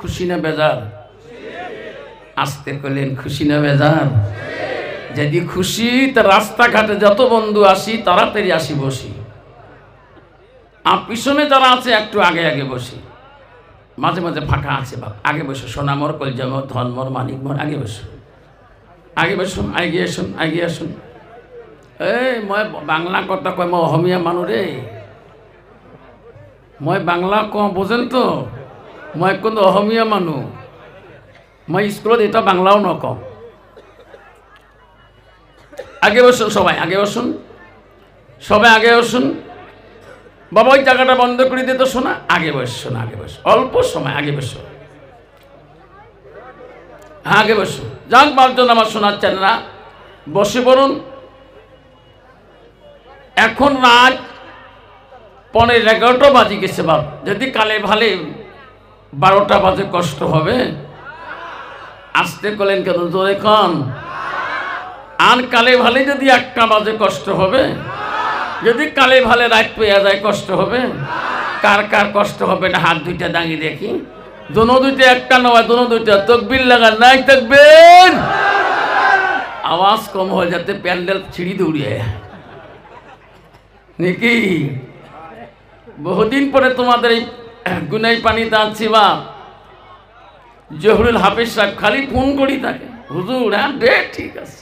খুশি না বেজার? আসতে করলেন খুশি না বেজার? যদি খুশি তা রাস্তাঘাটে যত বন্ধু আসি তাড়াতাড়ি আসি বসি, আর পিছনে যারা আছে একটু আগে আগে বসি। মাঝে মাঝে ফাঁকা আছে বাপ, আগে বসো। সোনামর কলজামর ধনমর মানিকমর আগে বসো, আগে বসুন, আগে আসুন, আগে আসুন। এই মই বাংলা কথা কয়, মই অসমীয়া মানুহ রে, মই বাংলা কওঁ বোঝেন তো, মই কিন্তু অসমীয়া মানুহ। মই স্কুলত এটা বাংলাও নকওঁ। আগে বসুন সবাই, আগে বসুন সবাই, আগে বসুন। বাবা ওই জায়গাটা বন্ধ করে দিত শোনা, আগে বসো না, আগে বসো, অল্প সময় আগে বসো, হ্যাঁ আগে বসো। যাক বাপজন আমার শোনাচ্ছেন না, বসে পড়ুন। এখন রাত 11:30 বাজে গেছে বাপ, যদি কালে ভালে 12টা বাজে কষ্ট হবে। আসতে করলেন কেন, জোরে কন। আর কালে ভালে যদি 1টা বাজে কষ্ট হবে, যদি কালে ভালে রাত পেয়ে যায় কষ্ট হবে। কার কার কষ্ট হবে না হাত দুইটা দাঁড়িয়ে দেখি। দোনো দুইটা একটা নয়, দোনো দুইটা তকবীর লাগান, নাই তকবীর। আওয়াজ কম হয়ে যাতে প্যান্ডেল ছিঁড়ি দৌড়িয়ে নাকি। বহুদিন পরে তোমাদের এই গুনাই পানিতে আছি বা। জহুরুল হাফিজ সাহেব খালি ফোন করি তাকে, হুজুর হ্যাঁ ডেট ঠিক আছে,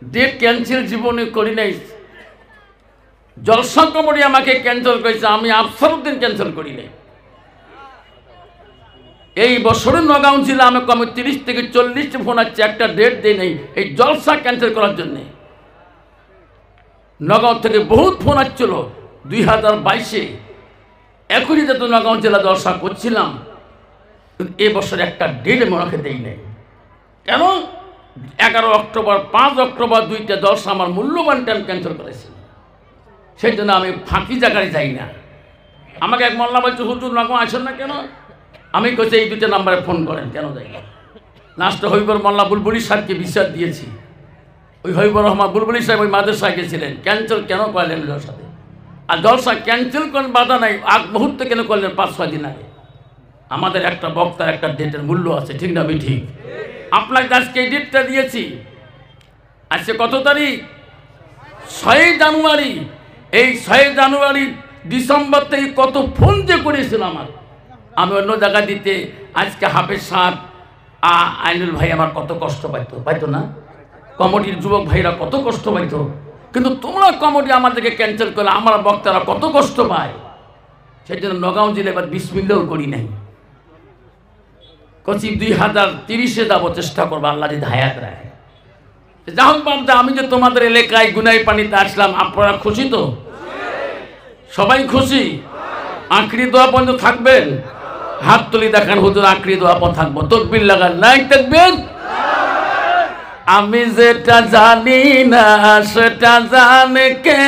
ডেট ক্যান্সেল জীবনে করি নাই। জলসা কমিটি আমাকে ক্যান্সেল করেছে, আমি আফসারউদ্দিন ক্যান্সেল করি নাই। এই বছরের নগাঁও জেলা আমি কমে 30 থেকে 40 ফোন আসছে, একটা ডেট দেয় নাই এই জলসা ক্যান্সেল করার জন্যে। নগাঁও থেকে বহুত ফোন আসছিল 2022-এ, এখনই যাতে নগাঁও জেলা জলসা করছিলাম, কিন্তু এবছর একটা ডেট মনে দেই নাই। কেন? 11 অক্টোবর 5 অক্টোবর 2টা জলসা আমার মূল্যবান টাইম ক্যান্সেল করেছে। সেই জন্য আমি ফাঁকি জায়গায় যাই না। আমাকে এক মোল্লা বলছে, হুজুর নগাঁও আসেন না কেন? আমি কইছি এই 2টা নাম্বারে ফোন করেন, কেন যাই না। লাস্টে হইবর মোল্লা বুলবুলি সাহেবকে বিশ্বাস দিয়েছি। ওই হইবর রহমান বুলবুলি সাহেব ওই মাদ্রাসায় গেছিলেন, ক্যান্সেল কেন করলেন জলসাতে? আর জলসা ক্যান্সেল করেন বাধা নাই, আগ মুহূর্তে কেন করলেন 5-6 দিন আগে? আমাদের একটা বক্তার একটা ডেটের মূল্য আছে, ঠিক না? আমি ঠিক আপনাকে আজকে এই ডেটটা দিয়েছি। আজকে কত তারিখ? 6 জানুয়ারি। এই 6 জানুয়ারি ডিসেম্বর থেকে কত ফোন যে করেছিল আমার, আমি অন্য জায়গা দিতে। আজকে হাফেজ সাহেব আইনুল ভাই আমার কত কষ্ট পাইতো না? কমিটির যুবক ভাইরা কত কষ্ট পাইতো, কিন্তু তোমরা কমিটি আমাদেরকে ক্যান্সেল করলে আমার বক্তারা কত কষ্ট পায়। সেই জন্য নগাঁও জেলা এবার বিসমিল্লাহ করি নাই। কচি 2030-এ যাবো, চেষ্টা করবো আল্লাহ যদি হায়াত রাখে। যাই হোক বাবা, আমি যে তোমাদের এলাকায় গুনাই পানিতে আসলাম, আপনারা খুশি তো? সবাই খুশি? আঁকড়ি দোয়া পর্যন্ত থাকবেন? হাত তুলি দেখান, হুজুর আঁকড়ি দোয়া পর্যন্ত থাকবো। তকবীর লাগান, নাই তকবীর। আমি যেটা জানি না সেটা জানে কে?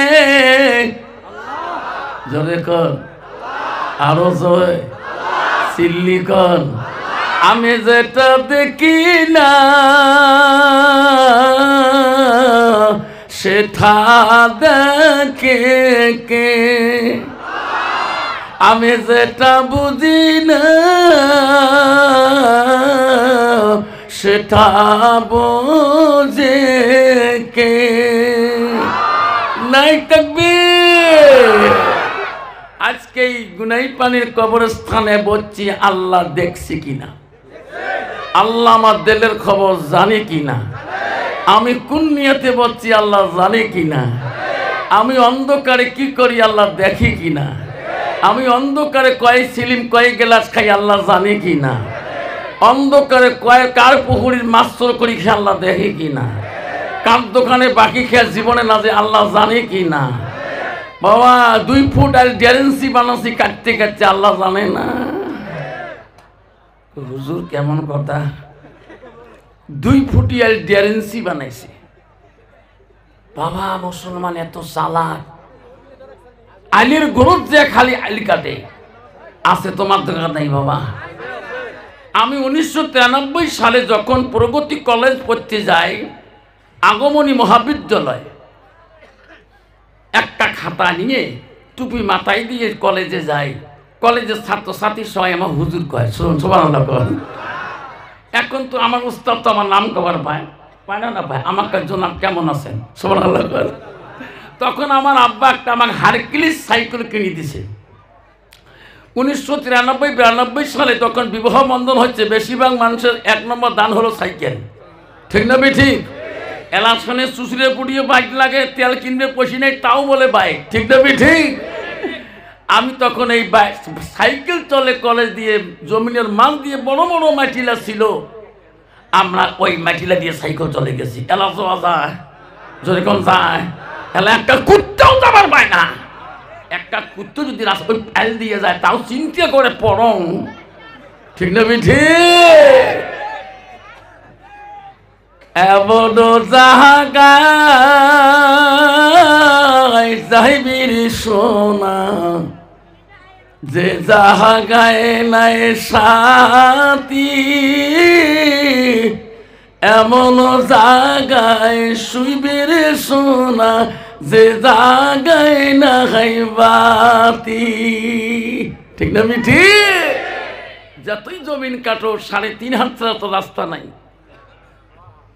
জোরে কর, আরো জোরে চিল্লি কর। আমি যেটা দেখি না সেটা দেখে কে? আমি যেটা বুঝি না সেটা বোঝে কে? নাই তাকবীর। আজকে এই গুনাই পানির কবরস্থানে বলছি, আল্লাহ দেখছি কিনা, আল্লাহ আমার দিলের খবর জানে কিনা, আমি কোন নিয়তে বলছি আল্লাহ জানে কিনা, আমি অন্ধকারে কি করি আল্লাহ দেখি কিনা, আমি অন্ধকারে কয় সিলিম কয় গ্লাস খাই আল্লাহ জানে কিনা, অন্ধকারে কয় কার পুকুরির মাছ চোর করি খেয়ে আল্লাহ দেখে কিনা, কার দোকানে বাকি খেয়ে জীবনে না যে আল্লাহ জানে কিনা। বাবা 2 ফুট আর 1.5 ইঞ্চি বানাচ্ছি, কাটতে কাটতে আল্লাহ জানে না। হুজুর কেমন কথা? 2 ফুটি আর 1.5 ইঞ্চি বানাইছি। বাবা মুসলমান এত চালাক, আলির গরুর যে খালি আলি কাটে আছে, তোমার দোকান নাই বাবা। আমি 1993 সালে যখন প্রগতি কলেজ পড়তে যাই, আগমনী মহাবিদ্যালয়, একটা খাতা নিয়ে টুপি মাথায় দিয়ে কলেজে যাই। কলেজের ছাত্রছাত্রী সবাই আমার হুজুর কয়, শুনুন সুবহানাল্লাহ কর। এখন তো আমার উস্তাদ তো আমার নাম কবার পায় না ভাই, আমার জনাব কেমন আছেন, সুবহানাল্লাহ কর। তখন আমার আব্বা একটা আমাকে হারকিউলিস সাইকেল কিনে দিছে 1993-92 সালে। তখন বিবাহ বন্ধন হচ্ছে, বেশিরভাগ মানুষের 1 নম্বর দান হলো সাইকেল, ঠিক না ঠিক? এলাকশনে চুচড়ে পুড়িয়ে বাইক লাগে, তেল কিনবে পয়সা নেই তাও বলে বাইক, ঠিক না ঠিক? আমি তখন এই সাইকেল চলে কলেজ দিয়ে, জমিনের মাল দিয়ে বড় বড় মাটিলা ছিল, আমরা ওই মাটিলা দিয়ে সাইকেল চলে গেছি। এলাচ যায় যেরকম যায়, তাহলে একটা কুত্তাও তো আমার পায় না। একটা কুত্তো যদি রাস্তা ওই ফাইল দিয়ে যায় তাও চিন্তা করে পড়ং, ঠিক না ঠিক? এমন জাহাগায় যাইবির সোনা, যে জাহাগায় নাই সাথী, এমন জাগায় শুইবির সোনা, যে জাগায় না বাতি, ঠিক না ঠিক? যতই জমিন কাটো 3.5 হাত ছাড়া তো রাস্তা নাই।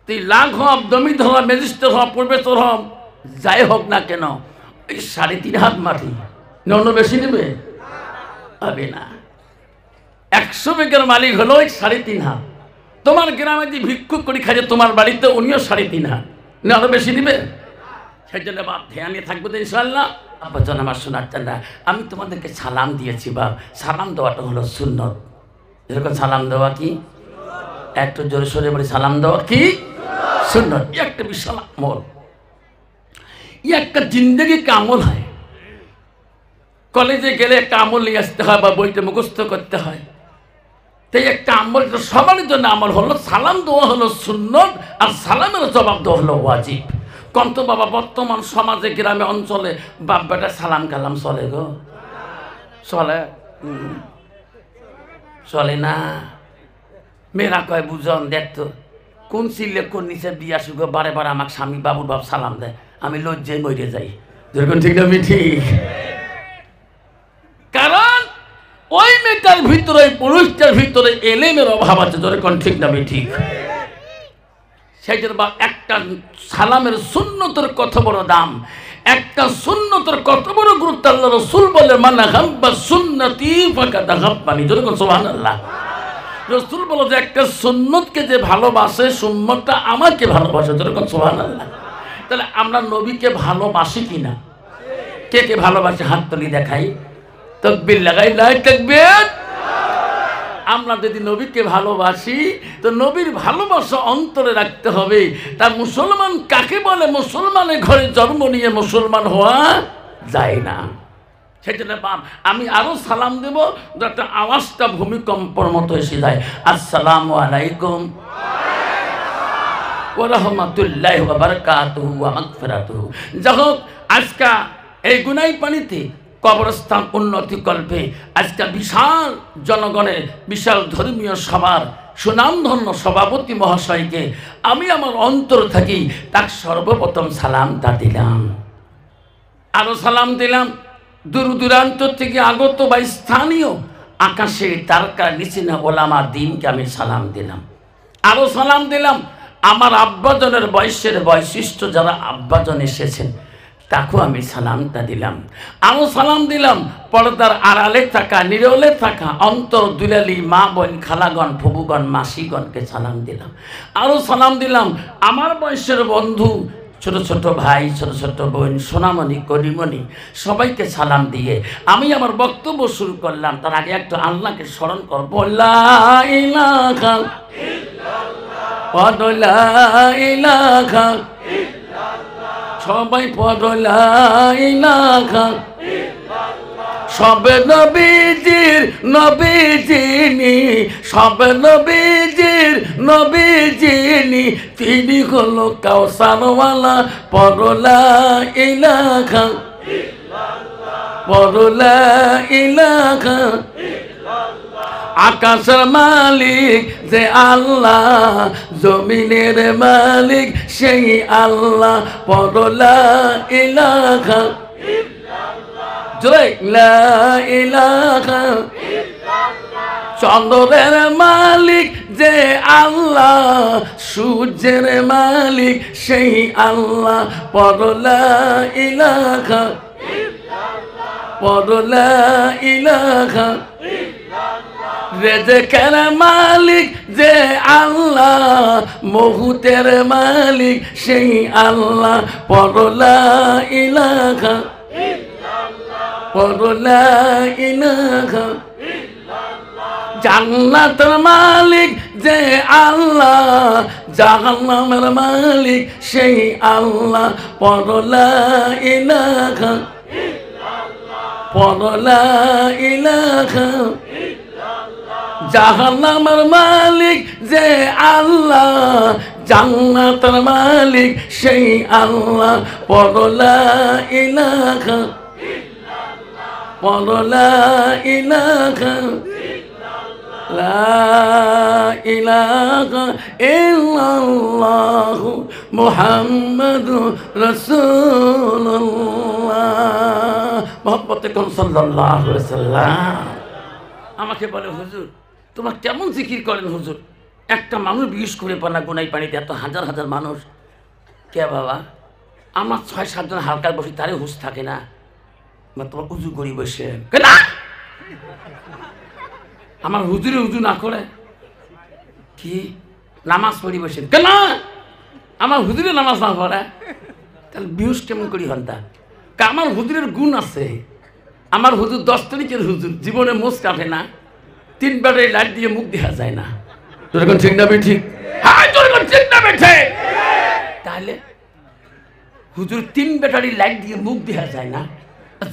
তুই লাখ হব, দমিত হব, ম্যাজিস্ট্রেট হব, প্রফেসর হব, যাই হোক না কেন, ওই 3.5 হাত মাটি অন্য বেশি নেবে হবে না। 100 বিঘার মালিক হলো ওই 3.5 হাত। তোমার গ্রামে যে ভিক্ষুক করি খাজে তোমার বাড়িতে, উনিও 3.5 হাত, না আরো বেশি নেবে? সেই জন্য বাপ ধ্যানে থাকবো তো ইনশাআল্লাহ। আব্বাজান আমার শোনার চান না, আমি তোমাদেরকে সালাম দিয়েছি বাপ, সালাম দেওয়াটা হলো সুন্নত। যেরকম সালাম দেওয়া কি, একটু জোরে সোরে বলি, সালাম দেওয়া কি সুন্নত। একটা বিশাল আমল, একটা জিন্দগি কা আমল হয়। কলেজে গেলে একটা আমল নিয়ে আসতে হয় বা বইতে মুখস্থ করতে হয়। তাই একটা আমল, সবার জন্য আমল হলো সালাম দেওয়া হলো সুন্নত, আর সালামের জবাব দেওয়া হলো ওয়াজিব। কন্ত বাবা বর্তমান সমাজে গ্রামে অঞ্চলে বাপ বেটা সালাম কালাম চলে গো, চলে চলে না। মেয়েরা কয় বুঝন দেখতো কোন সিলে কোন নিচে বিয়া শুরু বারে বারে আমাকে স্বামী বাবুর বাপ সালাম দেয়, আমি লজ্জায় মরে যাই, যেরকম ঠিক না ঠিক? কারণ ওই মেয়েটার ভিতরে, ওই পুরুষটার ভিতরে এলেমের অভাব আছে, যেরকম ঠিক না ঠিক? সেই জন্য একটা সালামের সুন্নতের কত বড় দাম, একটা সুন্নতের কত বড় গুরুত্ব। আল্লাহ রাসূল বলে, মান হাব্বা সুন্নতি ফাকাদ হাব্বানি, যেরকম সুবহানাল্লাহ। রাসূল বলে যে একটা সুন্নতকে যে ভালোবাসে, সুন্নতটা আমাকে ভালোবাসে, যেরকম সুবহানাল্লাহ। তাহলে আমরা নবীকে ভালোবাসি কিনা? কে কে ভালোবাসে হাত তুলি দেখাই, তাকবীর লাগাই, লা তাকবীর। আমরা যদি নবীকে ভালোবাসি তো নবীর ভালোবাসা অন্তরে রাখতে হবে। তা মুসলমান কাকে বলে? মুসলমানের ঘরে জন্ম নিয়ে মুসলমান হওয়া যায় না। সেই জন্য বাপ আমি আরো সালাম দেব, যাতে আওয়াজটা ভূমিকম্পর মতো এসে যায়। আসসালামু আলাইকুম ওয়া রাহমাতুল্লাহি ওয়া বারাকাতুহু ওয়া মাগফিরাতুহু। যাই আজকা এই গুনাই পানিতে কবরস্থান উন্নতি কল্পে আজকে বিশাল জনগণের, বিশাল ধর্মীয় সভার সুনামধন্য সভাপতি মহাশয়কে আমি আমার অন্তর থাকি তার সর্বপ্রথম সালামটা দিলাম। আরো সালাম দিলাম দূর দূরান্ত থেকে আগত বা স্থানীয় আকাশে তারকা নিচিনা ওলামা দিনকে আমি সালাম দিলাম। আরো সালাম দিলাম আমার আব্বাজনের বয়সের বৈশিষ্ট্য যারা আব্বাজন এসেছেন তাকেও আমি সালামটা দিলাম। আরো সালাম দিলাম পর্দার আড়ালে থাকা, নিরলে থাকা অন্তর দুলালি মা বোন, খালাগণ, ফুবুগণ, মাসিগণকে সালাম দিলাম। আরো সালাম দিলাম আমার বয়সের বন্ধু, ছোট ছোট ভাই, ছোট ছোট বোন, সোনামণি, করিমণি, সবাইকে সালাম দিয়ে আমি আমার বক্তব্য শুরু করলাম। তার আগে একটু আল্লাহকে স্মরণ করব। লা ইলাহা ইল্লাল্লাহ, লা ইলাহা সবাই পড়ো লা ইলাহা ইল্লাল্লাহ। সব নবীজির নবী যিনি, সব নবীজির নবী যিনি, তিনি হলো কাউসারওয়ালা। পড়ো লা ইলাহা ইল্লাল্লাহ, পড়ো লা ইলাহা ইল্লাল্লাহ। আকাশের মালিক যে আল্লাহ, জমিনের মালিক সেই আল্লাহ। পড়ো লা ইলাহা ইল্লাল্লাহ, জোরে লা ইলাহা, চন্দ্রের মালিক যে আল্লাহ, সূর্যের মালিক সেই আল্লাহ, পড়ো লা ইলাহা, পড়ো লা ইলাহা, রেজেকের মালিক যে আল্লাহ, মহুতের মালিক সেই আল্লাহ, পড়ো লা ইলাহা, পড়ো লা ইলাহা, জান্নাতের মালিক যে আল্লাহ, জাহান্নামের মালিক সেই আল্লাহ, পড়ো লা ইলাহা, পড়ো লা ইলাহা, জাহান্নামের মালিক যে আল্লাহ, জান্নাতের মালিক সেই আল্লাহ, পড়ো লা ইলাহা, পড়ো লা ইলাহা, লা ইলাহা ইল্লাল্লাহু মুহাম্মাদুর রাসূলুল্লাহ। মুহাম্মদে কোন সাল্লাল্লাহু আলাইহি ওয়াসাল্লাম। আমাকে বলে হুজুর তোমরা কেমন জিকির করেন হুজুর? একটা মানুষ বিষ করে পানা গোনাই পানিতে এত হাজার হাজার মানুষ। কে বাবা, আমার ৬-৭ জন হালকা বসে তারে হুঁশ থাকে না, তোমার উজু করি বসে না, আমার হুজুরে উজু না করে কি নামাজ পড়ি বসে কেন, আমার হুজুরে নামাজ না পড়ে তাহলে বিহুস কেমন করি হন তা? আমার হুজুরের গুণ আছে। আমার হুজুর 10 তারিখের হুজুর, জীবনে মোষ কাটে না, 3 ব্যাটারি লাইট দিয়ে মুখ দেখা যায় না। তোর এখন ঠিক না ঠিক? হ্যাঁ তোর এখন ঠিক না বেঠে? তাহলে হুজুর 3 ব্যাটারি লাইট দিয়ে মুখ দেখা যায় না,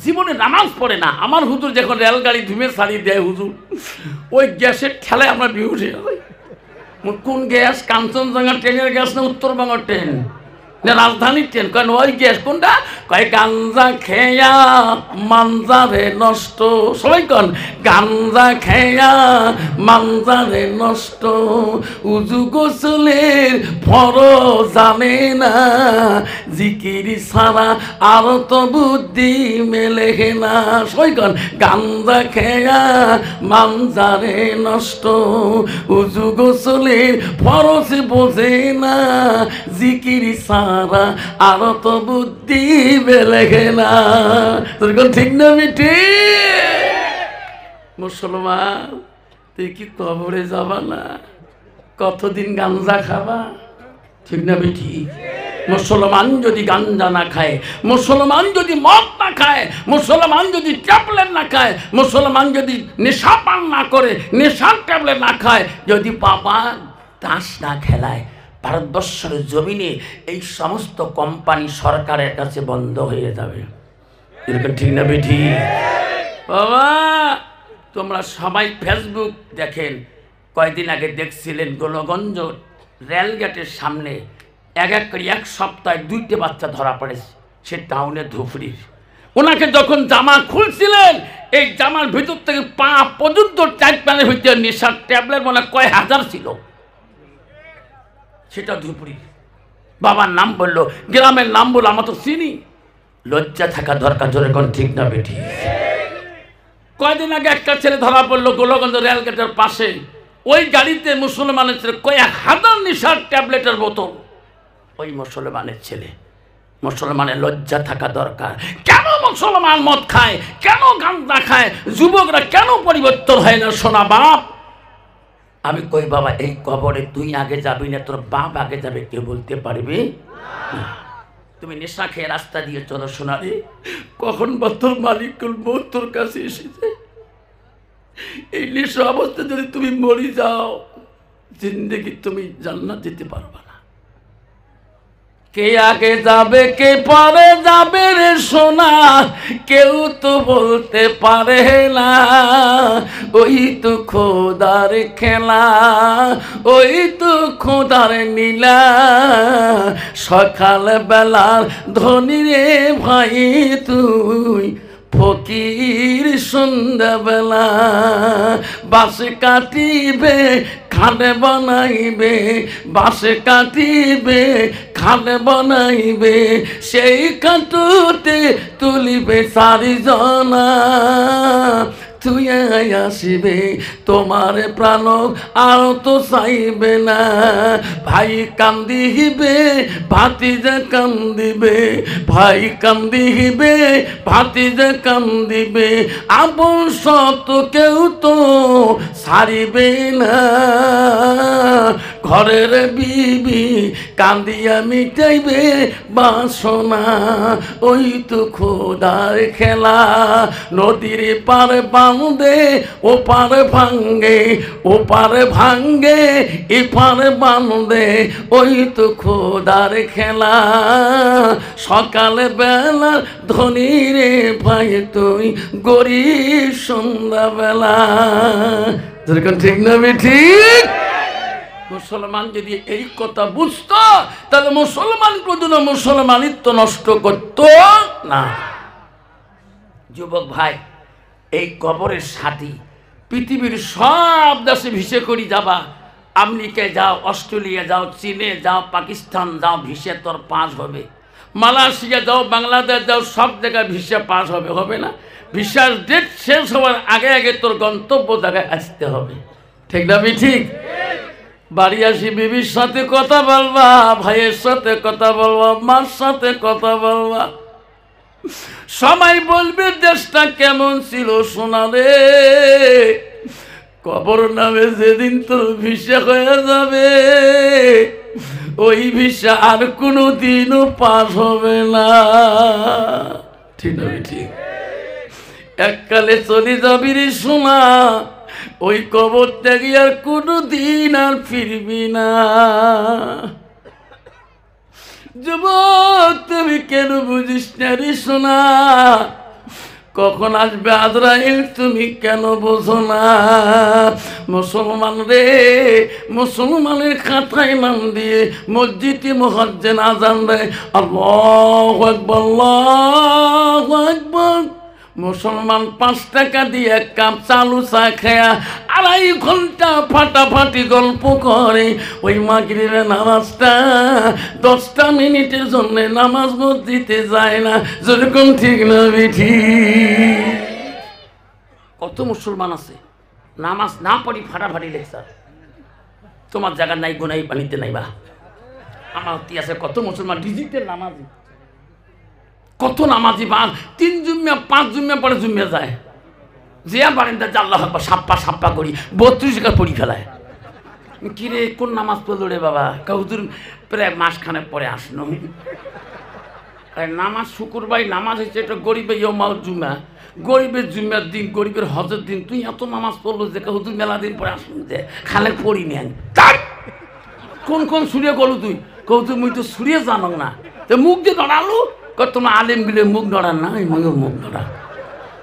জীবনে নামাজ পড়ে না। আমার হুজুর যখন রেলগাড়ি ধুমে সারি দেয় হুজুর, ওই গ্যাসের ঠেলায় আমরা বিহুসে যাই। কোন গ্যাস? কাঞ্চনজঙ্ঘা ট্রেনের গ্যাস না উত্তরবঙ্গের ট্রেন না রাজধানীর ট্রেন? কেন ওই গ্যাস কোনটা? কয় গাঞ্জা খেয়া মানজারে নষ্ট। সবাই কন গাঞ্জা খেয়া মানজারে নষ্ট, উজু গোসলের ফরজ জানে না, জিকির ছাড়া আর তো বুদ্ধি মেলে না। সবাই কন গাঞ্জা খেয়া মানজারে নষ্ট, উজু গোসলের ফরজ বোঝে না, জিকির ছাড়া আর তো বুদ্ধি বেলেগে না। তোর কোন ঠিক না মিটি? মুসলমান তুই কি কবরে যাবা না? কতদিন গাঞ্জা খাবা? ঠিক না মিটি? মুসলমান যদি গাঞ্জা না খায়, মুসলমান যদি মদ না খায়, মুসলমান যদি ট্যাবলেট না খায়, মুসলমান যদি নেশা পান না করে, নেশার ট্যাবলেট না খায়, যদি বাবা তাস না খেলায়, ভারতবর্ষের জমিনে এই সমস্ত কোম্পানি সরকারের কাছে বন্ধ হয়ে যাবে। এরকম ঠিক না বেঠি? বাবা তোমরা সবাই ফেসবুক দেখেন, কয়েকদিন আগে দেখছিলেন গোলগঞ্জ রেলগেটের সামনে এক সপ্তাহে 2টে বাচ্চা ধরা পড়েছে, সে টাউনে ধুফড়ির। ওনাকে যখন জামা খুলছিলেন, এই জামার ভিতর থেকে পা পর্যন্ত টাইট প্যানের ভিতরে নেশার ট্যাবলেট মনে কয় হাজার ছিল, সেটা ধুপড়ি। বাবার নাম বললো, গ্রামের নাম বললো, আমরা তো চিনি। লজ্জা থাকা দরকার, জোরে কোন ঠিক না বেঠি? কয়দিন আগে একটা ছেলে ধরা পড়লো গোলগঞ্জ রেলগেটের পাশে, ওই গাড়িতে মুসলমানের ছেলে কয়েক হাজার নেশার ট্যাবলেটের বোতল। ওই মুসলমানের ছেলে। মুসলমানের লজ্জা থাকা দরকার। কেন মুসলমান মদ খায়, কেন গাঁজা খায়, যুবকরা কেন পরিবর্তন হয় না? সোনা বাপ, আমি কই বাবা এই কবরে তুই আগে যাবি না, তোর বাপ আগে যাবে, কেউ বলতে পারবি না। তুমি নেশা খেয়ে রাস্তা দিয়ে চলো সোনারে, কখন বা তোর মালিকুল মউত তোর কাছে এসেছে। এই নেশা অবস্থা যদি তুমি মরি যাও, জিন্দেগি তুমি জান্নাত যেতে পারবা না। কে আগে যাবে কে পরে যাবে রে সোনা, কেউ তো বলতে পারে না। ওই তো খোদার খেলা, ওই তো খোদার নীলা। সকাল বেলার ধনী রে ভাই তুই, ফকির সন্ধ্যাবেলা। বাসে কাটিবে খাটে বানাইবে, বাসে কাটিবে খালে বানাইবে সেই খাটুতে তুলিবে চারিজনা তুই আসিবে তোমার প্রাণ আর তো চাইবে না ভাই কান্দিবে ভাতিজা কান্দিবে ভাই কান্দিবে ভাতিজা কান্দিবে আপন সত কেউ তো ছাড়িবে না ঘরের বিবি কান্দিয়া মিটাইবে বাসনা ওই তো খোদার খেলা নদীর পারে বাঁধে ও পারে ভাঙ্গে ও পারে ভাঙ্গে এ পারে বাঁধে ওই তো খোদার খেলা সকালে বেলা ধনী রে ভাই তুই গরিব সন্ধ্যাবেলা যেরকম ঠিক না ঠিক মুসলমান যদি এই কথা বুঝতো তাহলে মুসলমান কোনদিনও মুসলমানিত্ব নষ্ট করত না যুবক ভাই এই কবরের সাথী পৃথিবীর সব দেশে ভিসে করি যাবা আমেরিকায় যাও অস্ট্রেলিয়া যাও চীনে যাও পাকিস্তান যাও ভিসে তোর পাস হবে মালয়েশিয়া যাও বাংলাদেশ যাও সব জায়গায় ভিসা পাস হবে হবে না ভিসার ডেট শেষ হওয়ার আগে আগে তোর গন্তব্য জায়গায় আসতে হবে ঠিক না ঠিক বাড়ি আসি বিবির সাথে কথা বলবা ভাইয়ের সাথে কথা বলবা মার সাথে কথা বলবা সবাই বলবে দেশটা কেমন ছিল সোনা রে কবর নামে যেদিন তোর ভিসা হয়ে যাবে ওই ভিসা আর কোনো দিনও পাস হবে না ঠিক না ঠিক এককালে চলে যাবি রে সোনা ওই কবর থেকে আর কোনো দিন আর ফিরবি না যুবক তুমি কেন বুঝিস না রে সোনা কখন আসবে আজরাইল তুমি কেন বোঝো না মুসলমান রে মুসলমানের খাতায় নাম দিয়ে মসজিদে মুয়াজ্জিন আযান দেয় আল্লাহু আকবার আল্লাহু আকবার মুসলমান 5 টাকা দিয়ে এক কাপ চালু চা খেয়া 2.5 ঘন্টা ফাটাফাটি গল্প করে ওই মাগরিবের নামাজটা 10টা মিনিটের জন্য নামাজ মসজিদে যায় না যেরকম ঠিক না বিঠি কত মুসলমান আছে নামাজ না পড়ি ফাটাফাটি লেকচার তোমার জায়গা নাই গোনাই পানিতে নাই বা আমার আছে কত মুসলমান ডিজিটাল নামাজ কত নামাজি বান 3 জুম্মা 5 জুম্মা পরে জুম্মা যায় জিয়া বারিন্দা আল্লাহ সাপ্পা সাপ্পা করি 32 টাকা পড়ি ফেলায় কিরে কোন নামাজ পড়লো রে বাবা কাউদুর প্রায় মাসখানে পরে আসলো নামাজ শুক্রবার নামাজ হচ্ছে একটা গরিবের ইয়মাল জুম্মা গরিবের জুম্মার দিন গরিবের হজের দিন তুই এত নামাজ পড়লো যে কাউদুর মেলা দিন পরে আসলো যে খালে পড়ি নেন কোন কোন সুরিয়ে গলু তুই কৌতুক মুই তো সুরিয়ে জানো না তো মুখ দিয়ে দাঁড়ালো তোমার আলেম গিলে মুখ নড়ান না ময়ূর মুখ নড়া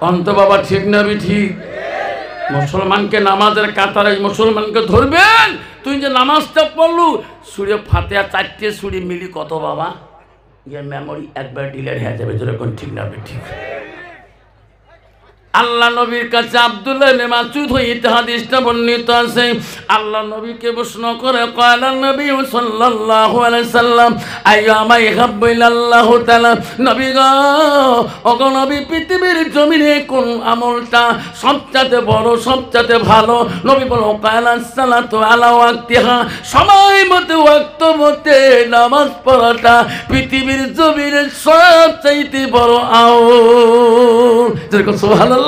অন্ত বাবা ঠিক না ঠিক মুসলমানকে নামাজের কাতারে মুসলমানকে ধরবেন তুই যে নামাজটা পড়লু সুরে ফাতেহা 4টে সুরে মিলি কত বাবা ইয়ে মেমোরি একবার ডিলেট হয়ে যাবে যেরকম ঠিক না ঠিক আল্লাহ নবীর কাছে আব্দুল্লাহ ইবনে মাসউদ হইতে হাদিসটা বর্ণিত আছে আল্লাহ নবীকে প্রশ্ন করে قال النبي صلى الله عليه وسلم আইয়ামা ইহাব্বু ইল্লাল্লাহু তাআলা নবী গো ওগো নবী পৃথিবীর জমিনে কোন আমলটা সবচেয়ে বড় সবচেয়ে ভালো নবী বলো قال الصلاة على وقتها সময় মতো ওয়াক্ত মতে নামাজ পড়াটা পৃথিবীর জমিনে সবচেয়ে বড় আমল যেরকম সুবহানাল্লাহ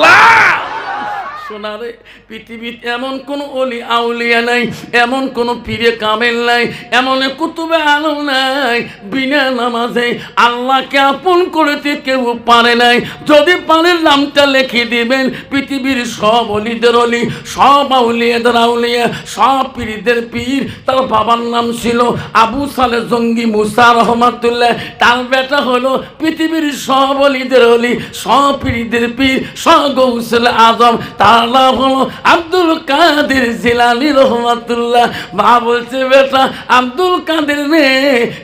সোনারে পৃথিবীতে এমন কোন ওলি আউলিয়া নাই এমন কোন পীরে কামেল নাই এমন কুতুবে আলম নাই বিনা নামাজে আল্লাহকে আপন করতে কেউ পারে নাই যদি পারে নামটা লিখে দিবেন পৃথিবীর সব অলিদের অলি সব আউলিয়াদের আউলিয়া সব পীরদের পীর তার বাবার নাম ছিল আবু সালে জঙ্গি মুসা রহমাতুল্লাহ তার বেটা হলো পৃথিবীর সব অলিদের অলি সব পীরদের পীর সব গৌসুল আজম তার নাম হলো আব্দুল কাদের জিলানী রহমাতুল্লাহ মা বলছে বেটা আব্দুল কাদের নে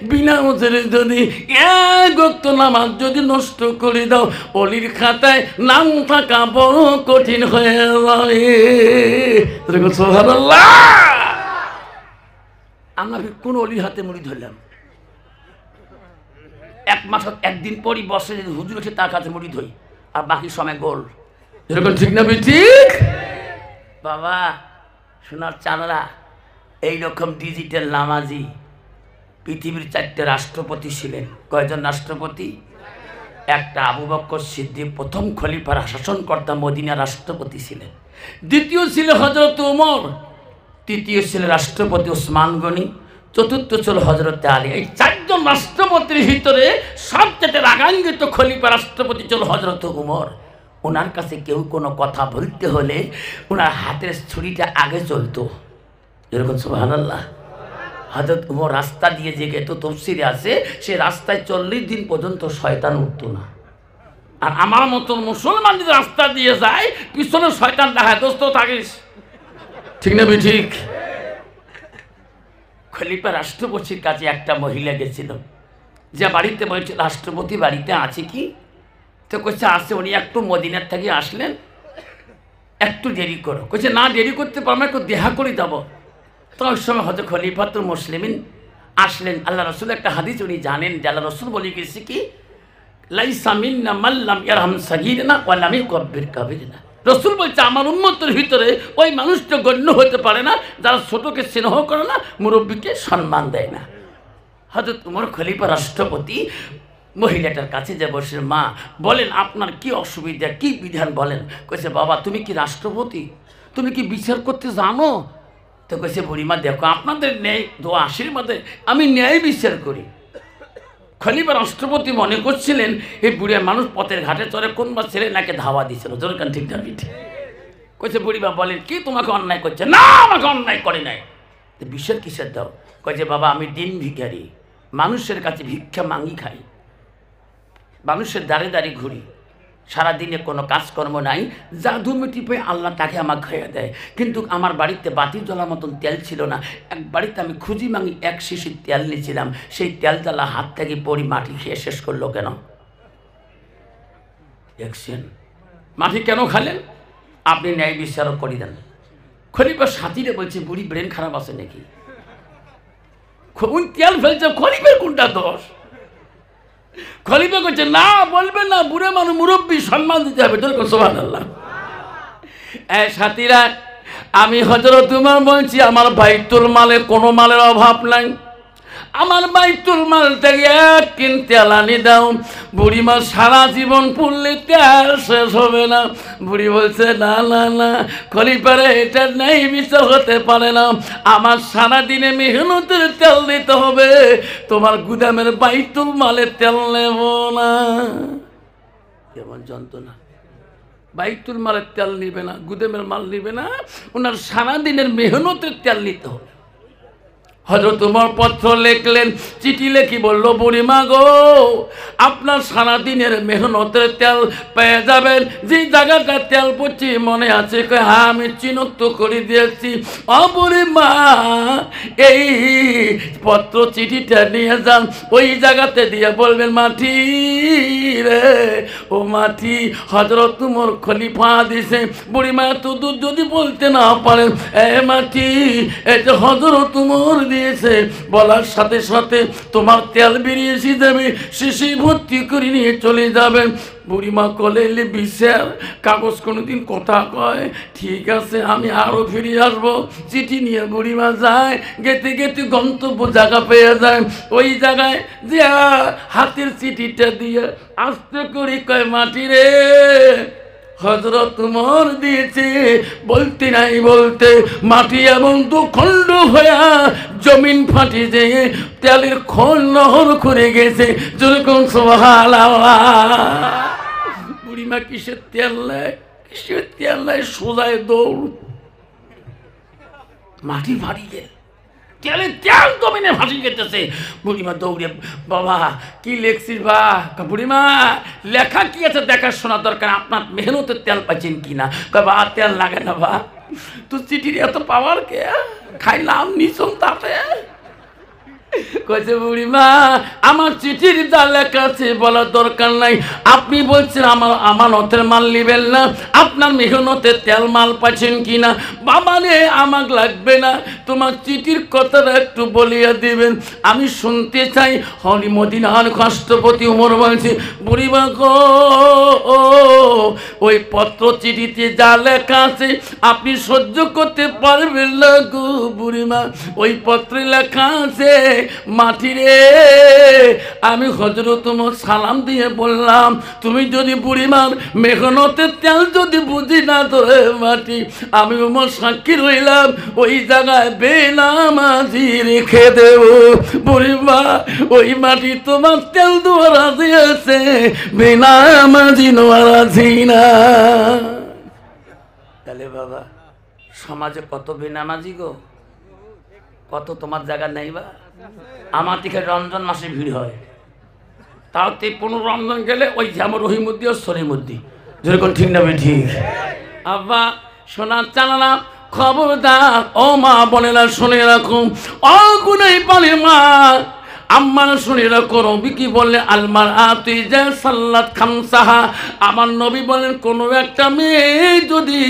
বিনা ওজরে যদি এক ওয়াক্ত নামাজ যদি নষ্ট করে দাও অলির খাতায় নাম থাকা বড় কঠিন হয়ে যাবে সুবহানাল্লাহ আমরা কোন অলির হাতে মুড়ি ধরলাম এক মাস একদিন পরই বসে যদি হুজুর এসে তার কাছে মুড়ি ধই, আর বাকি সময় গোল। এরকম ঠিক না ঠিক? বাবা সোনার চাঁদরা, এইরকম ডিজিটাল নামাজি পৃথিবীর 4টে রাষ্ট্রপতি ছিলেন। কয়জন রাষ্ট্রপতি? একটা আবু বকর সিদ্দিক, প্রথম খলিফার শাসনকর্তা, মদিনা রাষ্ট্রপতি ছিলেন। দ্বিতীয় ছিল হযরত ওমর, তৃতীয় ছিল রাষ্ট্রপতি ওসমান গনি, চতুর্থ ছিল হযরত আলী। এই 4জন রাষ্ট্রপতির ভিতরে সবচেয়ে রাগান্বিত খলিফা রাষ্ট্রপতি ছিল হযরত ওমর। ওনার কাছে কেউ কোনো কথা বলতে হলে ওনার হাতের ছুরিটা আগে চলতো। যেরকম সুবহানাল্লাহ। হযরত ওমর রাস্তা দিয়ে যে গেতো, তফসিরে আছে, সে রাস্তায় 40 দিন পর্যন্ত শয়তান উঠতো না। আর আমার মতন মুসলমান যদি রাস্তা দিয়ে যায়, পিছনে শয়তান দেখায়, দোস্ত থাকিস, ঠিক না ঠিক? খলিফা রাষ্ট্রপতির কাছে একটা মহিলা গেছিল, যে বাড়িতে বলছে রাষ্ট্রপতি বাড়িতে আছে কি? তো কইছে আছে। উনি একটু মদিনার থেকে আসলেন, একটু দেরি করো। কইছে না দেরি করতে পারবো, একটু দেখা করে যাবো। তো ওই সময় হয়তো খলিফাতুল মুসলিমিন আসলেন। আল্লাহ রসুল একটা হাদিস উনি জানেন, যে আল্লাহ রসুল বলে গেছে কি, লাইসা মিন্না মান লাম ইয়ারহাম সাগীরানা ওয়া লাম ইউকাব্বির কাবীরানা। রসুল বলছে আমার উম্মতের ভিতরে ওই মানুষটা গণ্য হতে পারে না যারা ছোটকে স্নেহ করে না, মুরব্বীকে সম্মান দেয় না। হযরত ওমর খলিফা রাষ্ট্রপতি মহিলাটার কাছে যে বসে, মা বলেন আপনার কি অসুবিধা, কি বিধান বলেন। কইছে বাবা তুমি কি রাষ্ট্রপতি, তুমি কি বিচার করতে জানো? তো কইছে বুড়িমা দেখো আপনাদের ন্যায় দোয়া আশীর্বাদে আমি ন্যায় বিচার করি। খলিফা রাষ্ট্রপতি মনে করছিলেন এই বুড়িয়া মানুষ পথের ঘাটে চড়ে কোন বা ছেলে নাকি ধাওয়া দিছিল। যেরকম ঠিক না ঠিক? কইছে বুড়িমা বলেন কি তোমাকে অন্যায় করছে? না আমাকে অন্যায় করে নাই। তো বিচার কিসের দাও? কইছে বাবা আমি দিন ভিখারি, মানুষের কাছে ভিক্ষা মাঙ্গি খাই, মানুষের দ্বারে দ্বারে ঘুরি, সারাদিনে কোনো কাজকর্ম নাই, জাদু মিটি পেয়ে আল্লাহ তাকে আমাকে খাইয়ে দেয়। কিন্তু আমার বাড়িতে বাতি জ্বলার মতন তেল ছিল না। এক বাড়িতে আমি খুঁজি মাঙি এক শিশির তেল নিয়েছিলাম, সেই তেল জ্বালা হাত থেকে পড়ি মাটি খেয়ে শেষ করলো কেন? দেখছেন মাটি কেন খালেন? আপনি ন্যায় বিচারক করে দেন। খলিফা সাথীরে বলছে বুড়ি ব্রেন খারাপ আছে নাকি? তেল ফেলছে, খলিফার কোনটা দোষ? খলিফা করছে না বলবে না, বুড়ে মানুষ মুরব্বী, সম্মান দিতে হবে। সুবহানাল্লাহ। সাথীরা আমি হযরত ওমর বলছি আমার বাইতুল মালে কোনো মালের অভাব নাই, আমার বাইতুল মাল থেকে 1 টিন তেল আনি দাও। বুড়িমা সারা জীবন পুড়লে তেল শেষ হবে না। বুড়ি বলছে না না না খলিফারে এটা নেই বিচার হতে পারে না, আমার সারাদিনে মেহনতের তেল দিতে হবে, তোমার গুদামের বাইতুল মালের তেল নেব না। কেমন যন্ত্রণা! বাইতুল মালের তেল নিবে না, গুদামের মাল নিবে না, ওনার সারাদিনের মেহনতের তেল নিতে হবে। হযরত ওমর পত্র লিখলেন, চিঠি লিখি বলল বুড়িমা গো আপনার সারাদিনের মেহনতের তেল পেয়ে যাবেন, যে জায়গাটা তেল পড়ছি মনে আছে? হ্যাঁ আমি চিহ্নিত করে দিয়েছি। ও বুড়িমা এই পত্র চিঠিটা নিয়ে যান, ওই জায়গাতে দিয়ে বলবেন মাটি রে ও মাটি হযরত ওমর খলিফা দিছে। বুড়িমা এত দূর যদি বলতে না পারেন, এ মাটি এই যে হযরত ওমর দিয়েছে, বলার সাথে সাথে তোমার তেল বেরিয়েছি দেবে, শিশি ভর্তি করে নিয়ে চলে যাবেন। বুড়িমা কলে এলে বিচার কাগজ কোনোদিন কথা কয়, ঠিক আছে আমি আরো ফিরে আসবো। চিঠি নিয়ে বুড়িমা যায়, গেতে গেতে গন্তব্য জায়গা পেয়ে যায়। ওই জায়গায় যে হাতের চিঠিটা দিয়ে আস্তে করে কয় মাটি রে হযরত ওমর দিয়েছে। বলতে নাই বলতে মাটি এমন দুখণ্ড হইয়া জমিন ফাটি যেয়ে তেলের খোল নহর করে গেছে। যেরকম সুবহানাল্লাহ। বুড়িমা কিসের তেল নেয়, কিসের তেল নেয়, সোজায় দৌড়, মাটি ফাটি গেল, তেলের তেল জমিনে ফাঁসি গেতেছে। বুড়িমা দৌড়ে, বাবা কি লেখছিস? বা বুড়িমা লেখা কি আছে দেখার শোনা দরকার, আপনার মেহনতের তেল পাচ্ছেন কিনা? বা তেল লাগে না বা, তুই চিঠির এত পাওয়ার কে, খাইলাম নিচন তাতে। কইছে বুড়িমা আমার চিঠির যা লেখা আছে বলার দরকার নাই, আপনি বলছেন আমার আমানতের মাল নিবেন না, আপনার মেহনতের তেল মাল পাচ্ছেন কিনা? বাবা রে আমাকে লাগবে না, তোমার চিঠির কথাটা একটু বলিয়া দিবেন, আমি শুনতে চাই। হরি মদিনার রাষ্ট্রপতি ওমর বলছে, বুড়িমা গো, ওই পত্র চিঠিতে যা লেখা আছে আপনি সহ্য করতে পারবেন না গো বুড়িমা। ওই পত্রে লেখা আছে, মাটি রে, আমি হযরত ওমর সালাম দিয়ে বললাম, তুমি যদি বুড়িমার মেহনতের তেল যদি বুঝি না ধরে মাটি, আমি ওমর সাক্ষী রইলাম, ওই জায়গায় বেনামাজি রেখে দেব। বুড়িমা, ওই মাটি তোমার তেল দেওয়ার রাজি আছে, বেনামাজি নেওয়ার রাজি না। তাহলে বাবা, সমাজে কত বেনামাজি গো, কত তোমার জায়গা নেই বা। আমার দিকে রমজান মাসে ভিড় হয়, তাও 15 রমজান গেলে ওই যেমন রহিমুদ্দি ও সলিমুদ্দি, যেরকম ঠিক না ঠিক? আব্বা সোনার চালানা, খবরদার ও মা বোনেরা শুনে রাখুন, অগুনাই পালে মা আম্মার শুনে রাখো। নবী কি বললেন, আলমার আতি যে সাল্লাত খামসাহা, আমার নবী বলেন কোনো একটা মেয়ে যদি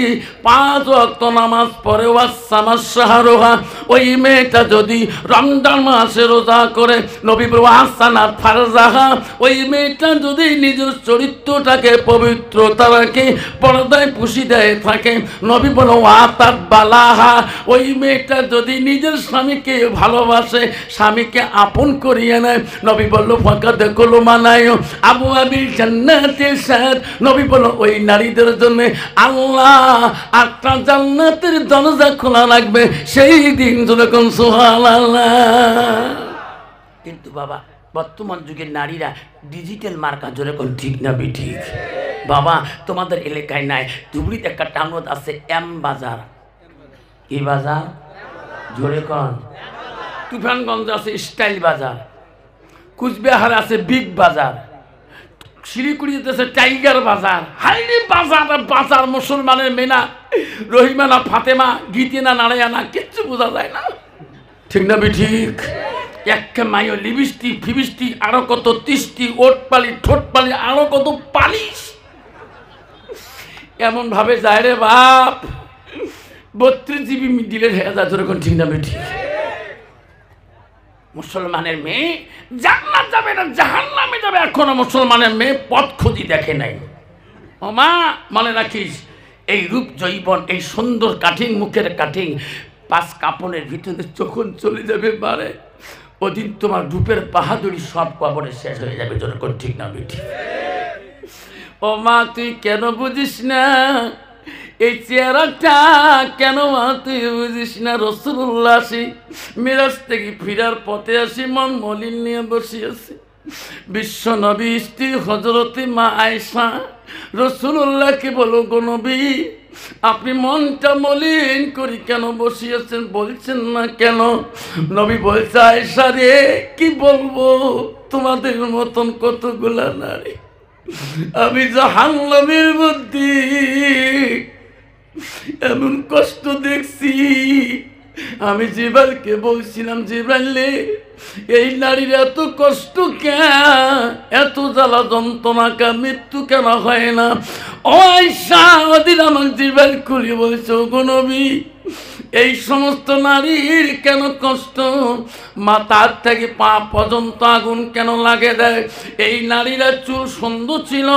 5 ওয়াক্ত নামাজ পড়ে, ওয়াসামাস শাহরুহা, ওই মেয়েটা যদি রমজান মাসে রোজা করে, নবী বলেন ওয়াসানাত ফারজাহা, ওই মেয়েটা যদি নিজের চরিত্রটাকে পবিত্রতা রাখে, পর্দায় পুশিদায় থাকে, নবী বলেন ওয়াতাত বালাহা, ওই মেয়েটা যদি নিজের স্বামীকে ভালোবাসে, স্বামীকে আপন করিয়ে নেয়, নবী বলল ফাঁকা দেখলো মানায় আবু আবির জান্নাতের সাথ, নবী বলল ওই নারীদের জন্য আল্লাহ 8টা জান্নাতের দরজা খোলা রাখবে সেই দিন, যখন সুবহানাল্লাহ। কিন্তু বাবা, বর্তমান যুগের নারীরা ডিজিটাল মার্কা, যেরকম ঠিক না ঠিক? বাবা তোমাদের এলাকায় নাই, ধুবড়িতে একটা টাউন আছে এম বাজার। কি বাজার? জোরে কন। তুফানগঞ্জ আছে স্টাইল বাজার, কুচবিহার আছে বিগ বাজার, শিলিগুড়িতে আছে টাইগার বাজার। হাইলি বাজার, বাজার মুসলমানের মেনা, রহিমানা, ফাতেমা, গীতিনা, নারায়ণা, কিচ্ছু বোঝা যায় না, ঠিক না ঠিক? একটা মাইও লিপস্টিক ফিবিস্টিক, আরো কত তিষ্টি, ওটপালি ঠোঁটপালি, আরো কত পালিশ, এমন ভাবে যায় রে বাপ, 32 GB মিডিলের হয়ে যায়, যেরকম ঠিক না ঠিক? মুসলমানের মেয়ে জান্নাত যাবে না জাহান্নামে যাবে, এখনো মুসলমানের মেয়ে পথ খুঁজি দেখে নাই। ও মা মনে রাখিস, এই রূপ জৈবন, এই সুন্দর কাঠিং, মুখের কাঠিং, 5 কাপড়ের ভিতরে যখন চলে যাবে বারে, ওদিন তোমার রূপের বাহাদুরি সব কবরে শেষ হয়ে যাবে, যেরকম ঠিক না ঠিক? ও মা তুই কেন বুঝিস না এই চেহারাটা, কেন মা তুই বুঝিস না? রাসূলুল্লাহ আসি মিরাজ থেকে ফিরার পথে আসি, মন মলিন নিয়ে বসে আছি, বিশ্ব নবী স্ত্রী হযরতে মা আয়েশা রাসূলুল্লাহকে বলো, গো নবী আপনি মনটা মলিন করি কেন বসিয়েছেন, বলছেন না কেন? নবী বলছে, আয়েশা রে কি বলবো, তোমাদের মতন কতগুলা নারী আমি জাহান্নামের মধ্যে এমন কষ্ট দেখছি। আমি জিবরাইলকে বলছিলাম, জিবরাইল এই নারীর এত কষ্ট কেন, এত জ্বালা যন্ত্রণা কেন, মৃত্যু কেন হয় না? ও আয়েশা, ওদিন আমাকে জিবরাইল খুলে বলছে, ওগো নবী এই সমস্ত নারীর কেন কষ্ট, মাথার থেকে পা পর্যন্ত আগুন কেন লাগে দেয়? এই নারীরা চুল সুন্দর ছিল,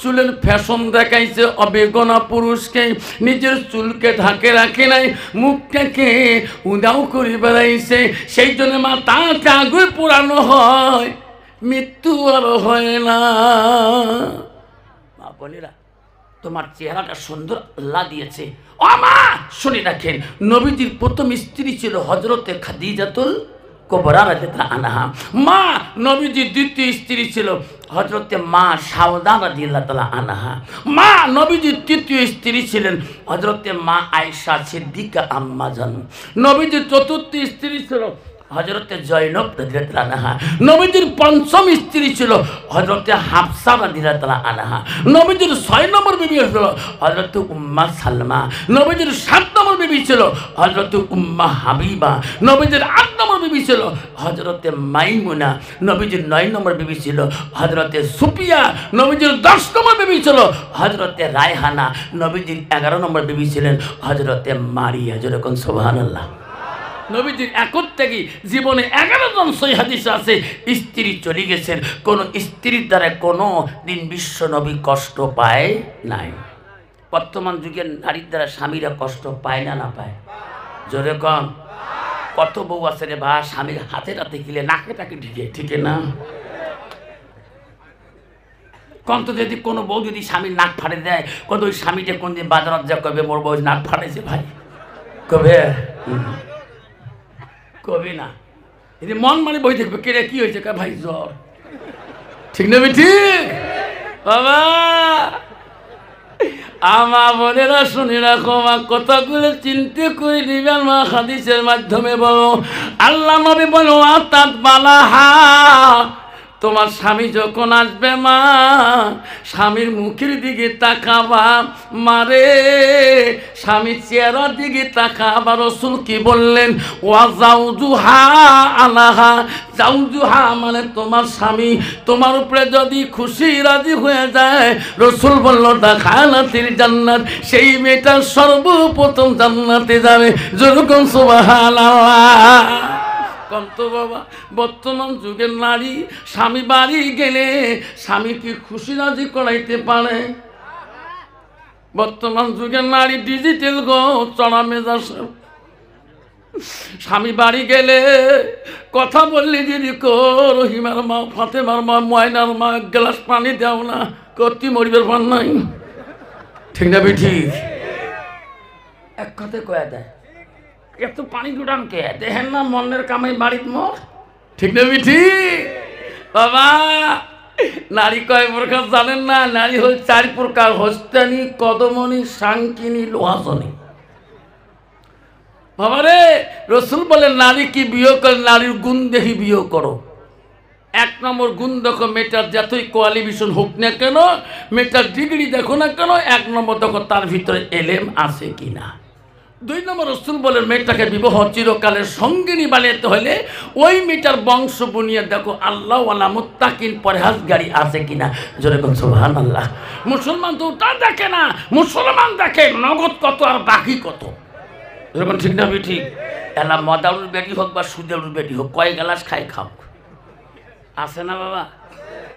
চুলের ফ্যাশন দেখাইছে অবেগনা পুরুষকে, নিজের চুলকে ঢাকে রাখে নাই, মুখটাকে উদাও করে বেড়াইছে, সেই জন্য মাথাটা আগুন পোড়ানো হয়, মৃত্যু আর হয় না। মা বোনেরা, তোমার চেহারাটা সুন্দর আল্লাহ দিয়েছে। ও মা শুনে রাখেন, নবীজির প্রথম স্ত্রী ছিল হযরতে খাদিজাতুল কুবরা রাদিয়াল্লাহু আনহা। মা নবীজির দ্বিতীয় স্ত্রী ছিল হযরতে মা সাউদা রাদিয়াল্লাহু তাআলা আনহা। মা নবীজির তৃতীয় স্ত্রী ছিলেন হযরতে মা আয়েশা সিদ্দিকা আম্মা জান। নবীজির চতুর্থ স্ত্রী ছিল হযরতে জয়নব রাদিয়াল্লাহু আনহা। নবীজির পঞ্চম স্ত্রী ছিল হযরতে হাফসা রাদিয়াল্লাহু আনহা। নবীজির 6 নম্বর বিবি ছিল হযরতে উম্মা সালমা। নবীজির 7 নম্বর বিবি ছিল হযরতে উম্মা হাবিবা। নবীজির 8 নম্বর বিবি ছিল হযরতে মাইমুনা। নবীজির 9 নম্বর বিবি ছিল হযরতে সুফিয়া। নবীজির 10 নম্বর বিবি ছিল হযরতে রায়হানা। নবীজির 11 নম্বর বিবি ছিলেন হযরতে মারিয়া। যেরকম সুবহানাল্লাহ। নবীজির একর থেকে জীবনে 11 জন সহিহ হাদিস আছে স্ত্রী চলে গেছেন, কোন স্ত্রীর দ্বারা কোনো দিন বিশ্ব নবী কষ্ট পায় নাই। বর্তমান যুগের নারীর দ্বারা স্বামীরা কষ্ট পায় না, না পায়? জোরে কম। কত বউ আছে রে বা স্বামীর হাতে রাতে গিলে নাকে টাকে ঢিকে, ঠিক না? কন্ত যদি কোনো বউ যদি স্বামীর নাক ফাড়ে দেয়, কত ওই স্বামীটা কোন দিন বাজারত যা কবে মোর বউ নাক ফাড়েছে ভাই, কবে? কবি না, যদি মন মানে বই দেখবে কে রে কি হয়েছে, কা ভাই জ্বর, ঠিক না? ঠিক বাবা। আমা বোনেরা শুনে রাখো, মা কথাগুলো চিন্তা করে নিবেন মা, হাদিসের মাধ্যমে বলো। আল্লাহ নবী বলো আতাত বালাহা, তোমার স্বামী যখন আসবে মা, স্বামীর মুখের দিকে তাকাবা মারে, স্বামীর চেহারার দিকে তাকাবা। রাসূল কি বললেন? ওয়া জাওজুহা আলাহা, জাওজুহা মানে তোমার স্বামী তোমার উপরে যদি খুশি রাজি হয়ে যায়, রাসূল বলল দাখালাতিল জান্নাত, সেই মেয়েটা সর্বপ্রথম জান্নাতে যাবে। যেরকম সুবহানাল্লাহ। কন্ত বাবা, বর্তমান যুগের নারী স্বামী বাড়ি গেলে স্বামী কি খুশি রাজি করাইতে পারে? বর্তমান যুগের নারী ডিজিটাল গো, চড়া মেজাজ। স্বামী বাড়ি গেলে কথা বললি যদি রহিমার মা, ফাতেমার মা, ময়নার মা, এক গ্লাস পানি দাও না, কতি মরিবার পান নাই, ঠিক না? ঠিক এক কথায় কয়া দেয়, এত পানি জুটান কে দেখেন না মনের কামাই বাড়িত মোর, ঠিক না? ঠিক বাবা। নারী কয় প্রকার জানেন না? নারী হল 4 প্রকার: হস্তানি, কদমনি, সাংকিনী, লোহাসনী। বাবা রে, রাসূল বলেন নারী কি বিয়ে করে, নারীর গুণ দেখি বিয়ে করো। 1 নম্বর গুণ দেখো, মেয়েটার যতই কোয়ালিফিকেশন হোক না কেন, মেয়েটার ডিগ্রি দেখো না কেন, 1 নম্বর দেখো তার ভিতরে এলেম আছে কিনা। 2 নম্বর রাসূল বলেন মেয়েটাকে বিবাহ চিরকালের সঙ্গিনী বানাতে হলে ওই মেয়েটার বংশ বুনিয়ে দেখো আল্লাহ ওয়ালা মুত্তাকিন পরহেজগারি আছে কিনা। জোরে বলুন সুবহানাল্লাহ। মুসলমান তো ওটা দেখে না, মুসলমান দেখে নগদ কত আর বাকি কত। যেরকম ঠিক না? ঠিক। এলা মদাউর বেটি হোক বা সুদেউর বেটি হোক, কয় গ্লাস খাই খাও, আছে না বাবা?